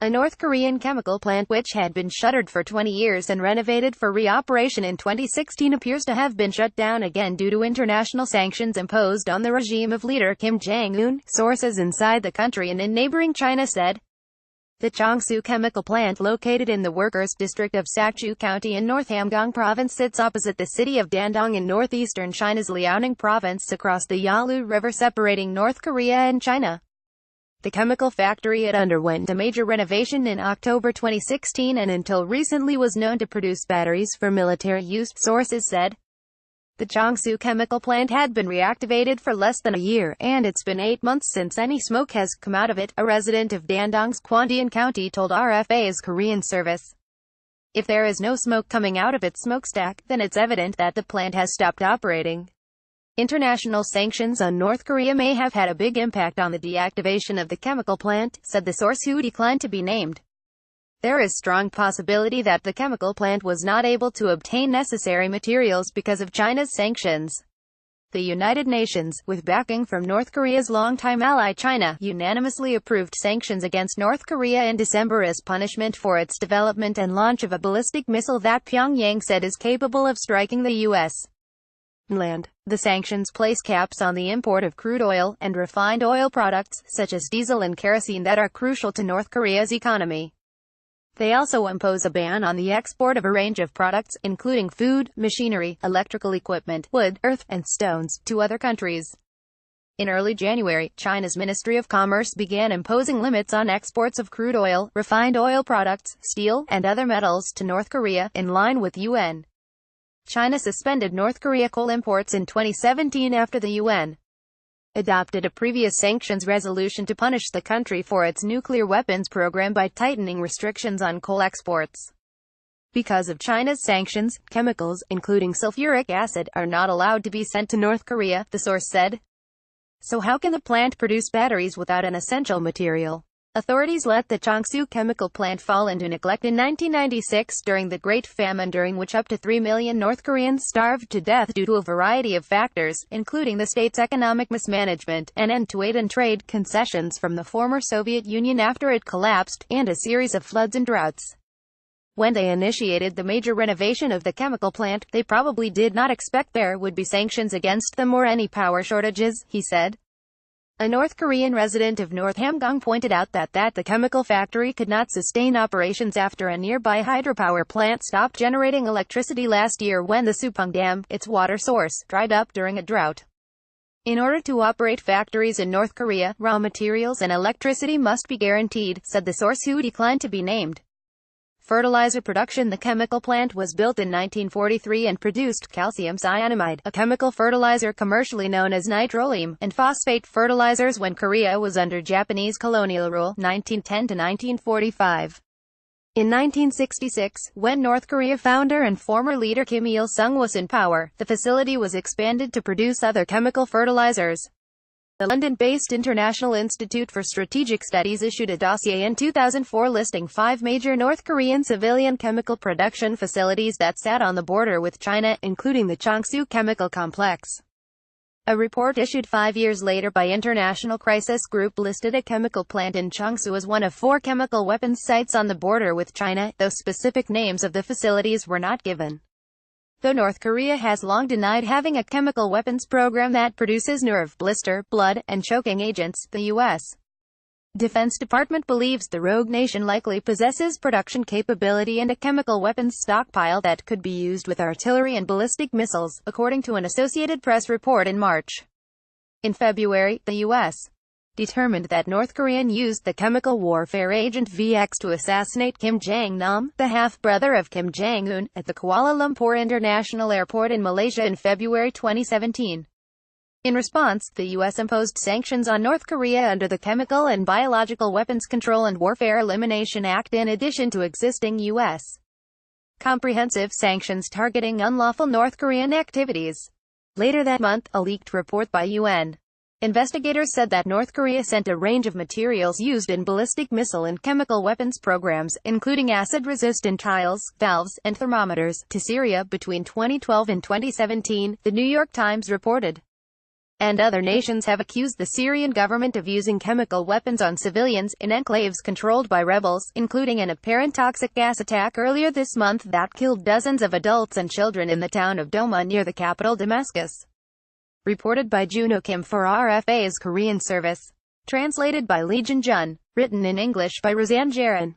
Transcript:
A North Korean chemical plant which had been shuttered for 20 years and renovated for reoperation in 2016 appears to have been shut down again due to international sanctions imposed on the regime of leader Kim Jong Un, sources inside the country and in neighboring China said. The Chongsu chemical plant, located in the workers' district of Sakchu County in North Hamgyong province, sits opposite the city of Dandong in northeastern China's Liaoning province, across the Yalu River separating North Korea and China. The chemical factory had underwent a major renovation in October 2016 and until recently was known to produce batteries for military use, sources said. The Chongsu chemical plant had been reactivated for less than a year, and it's been 8 months since any smoke has come out of it, a resident of Dandong's Kuandian County told RFA's Korean service. If there is no smoke coming out of its smokestack, then it's evident that the plant has stopped operating. International sanctions on North Korea may have had a big impact on the deactivation of the chemical plant, said the source who declined to be named. There is strong possibility that the chemical plant was not able to obtain necessary materials because of China's sanctions. The United Nations, with backing from North Korea's longtime ally China, unanimously approved sanctions against North Korea in December as punishment for its development and launch of a ballistic missile that Pyongyang said is capable of striking the U.S. land. The sanctions place caps on the import of crude oil and refined oil products, such as diesel and kerosene, that are crucial to North Korea's economy. They also impose a ban on the export of a range of products, including food, machinery, electrical equipment, wood, earth, and stones, to other countries. In early January, China's Ministry of Commerce began imposing limits on exports of crude oil, refined oil products, steel, and other metals to North Korea, in line with UN. China suspended North Korea coal imports in 2017 after the UN adopted a previous sanctions resolution to punish the country for its nuclear weapons program by tightening restrictions on coal exports. Because of China's sanctions, chemicals, including sulfuric acid, are not allowed to be sent to North Korea, the source said. So how can the plant produce batteries without an essential material? Authorities let the Chongsu chemical plant fall into neglect in 1996 during the Great Famine, during which up to 3 million North Koreans starved to death due to a variety of factors, including the state's economic mismanagement, an end to aid and trade concessions from the former Soviet Union after it collapsed, and a series of floods and droughts. When they initiated the major renovation of the chemical plant, they probably did not expect there would be sanctions against them or any power shortages, he said. A North Korean resident of North Hamgyong pointed out that the chemical factory could not sustain operations after a nearby hydropower plant stopped generating electricity last year when the Supung Dam, its water source, dried up during a drought. In order to operate factories in North Korea, raw materials and electricity must be guaranteed, said the source who declined to be named. Fertilizer production. The chemical plant was built in 1943 and produced calcium cyanamide, a chemical fertilizer commercially known as nitroleum, and phosphate fertilizers when Korea was under Japanese colonial rule, 1910 to 1945. In 1966, when North Korea founder and former leader Kim Il-sung was in power, the facility was expanded to produce other chemical fertilizers. The London-based International Institute for Strategic Studies issued a dossier in 2004 listing 5 major North Korean civilian chemical production facilities that sat on the border with China, including the Chongsu chemical complex. A report issued 5 years later by International Crisis Group listed a chemical plant in Chongsu as one of 4 chemical weapons sites on the border with China, though specific names of the facilities were not given. Though North Korea has long denied having a chemical weapons program that produces nerve, blister, blood, and choking agents, the U.S. Defense Department believes the rogue nation likely possesses production capability and a chemical weapons stockpile that could be used with artillery and ballistic missiles, according to an Associated Press report in March. In February, the U.S. determined that North Korea used the chemical warfare agent VX to assassinate Kim Jong Un, the half-brother of Kim Jong Un, at the Kuala Lumpur International Airport in Malaysia in February 2017. In response, the U.S. imposed sanctions on North Korea under the Chemical and Biological Weapons Control and Warfare Elimination Act in addition to existing U.S. comprehensive sanctions targeting unlawful North Korean activities. Later that month, a leaked report by UN investigators said that North Korea sent a range of materials used in ballistic missile and chemical weapons programs, including acid-resistant tiles, valves, and thermometers, to Syria between 2012 and 2017, the New York Times reported. and other nations have accused the Syrian government of using chemical weapons on civilians in enclaves controlled by rebels, including an apparent toxic gas attack earlier this month that killed dozens of adults and children in the town of Doma near the capital Damascus. Reported by Juno Kim for RFA's Korean service. Translated by Lee Jun. Written in English by Roseanne Jaron.